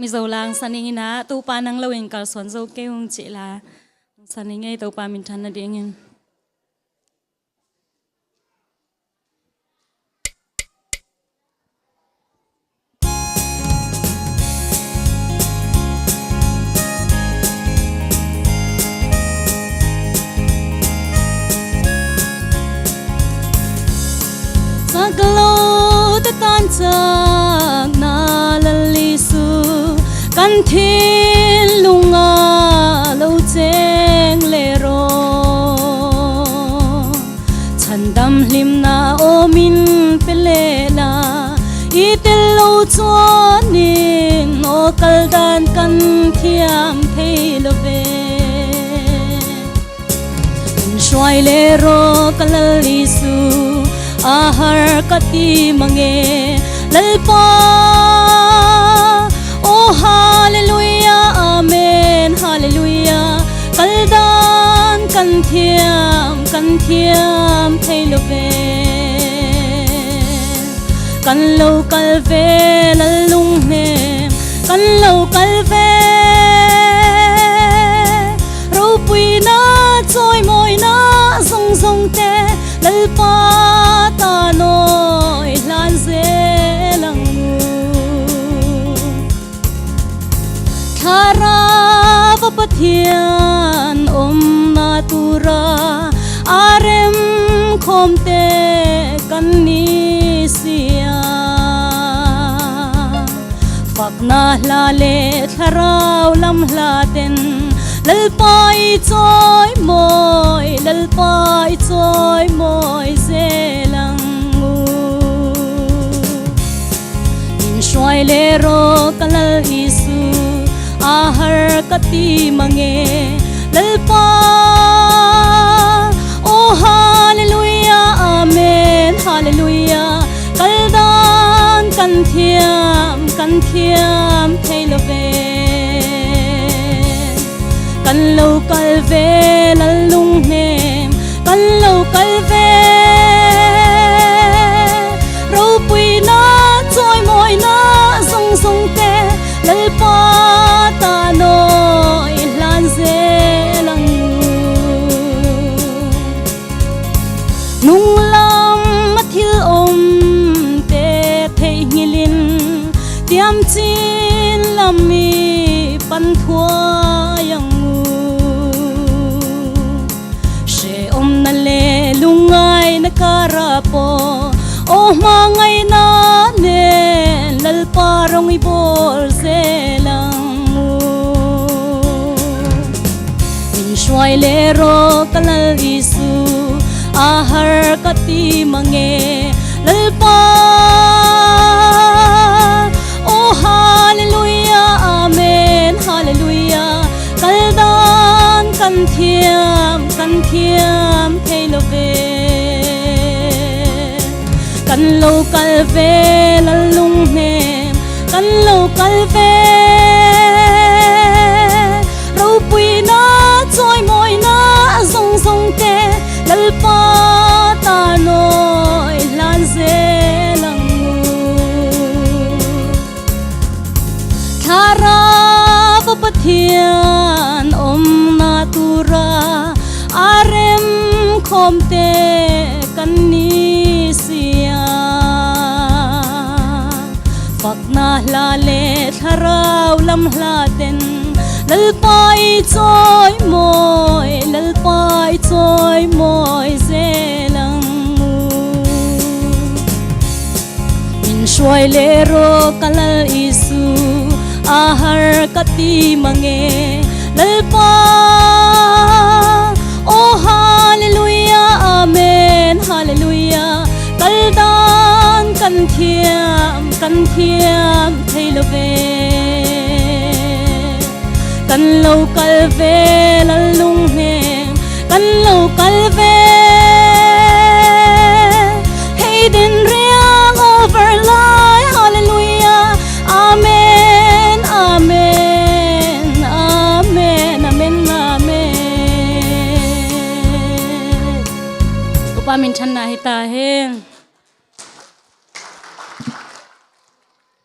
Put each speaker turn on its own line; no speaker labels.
mi zo lang saning ina tu pa nang lawing kal son zo ke hung chi la saning ei to pa min than na ding in saglo ta tan chak na lali su kan thin lunga lo cheng le ro chan dam hlim na omin pele la itel lo chuanin o kal dan kan thiam thei lo ve shwai le ro kalali su ahar kati mange lalpa oh hallelujah amen hallelujah kaldan kan thiam thei lo ve kan lo kal ve lalung ne kan lo kal ve ro pui na choi moi na zong zong te lalpa ta noi lan ze lang thara va pathian om na tura arem khom te kan ni sia phak na la le tharau lam hla ten lalpai choi moi zelang in shwai le ro kalal isu ahar kati mange lalpa oh hallelujah amen hallelujah kaldan kan thiam thei lo ve kan lo kal ve lalung nem kan lo kal ve ro pui na choi moi na zong zong te lalpa ta noi lan ze lang nung lam mathil om te thei ngilin tiam chin lami pan thua yang na le lungai na karapo oh mangai na ne lalpa rong ibol zelang in shwai le ro kalal isu ahar kati mange lalpa oh hallelujah amen hallelujah kaldan kan thiam thei lo ve kan lo kal ve lalung nem kan lo kal ve ro pui na choi moi na zong zong te lalpa ta noi lan ze lang thara va pathian om na tura arem khom te kan ni sia phak na hla le tharau lam hla ten lalpai choi moi zelang in shwai le ro kalal isu ahar kati mange lalpa oh hallelujah amen hallelujah kaldan kan thiam thei lo ve kan lo kal ve lalung nem kan lo kal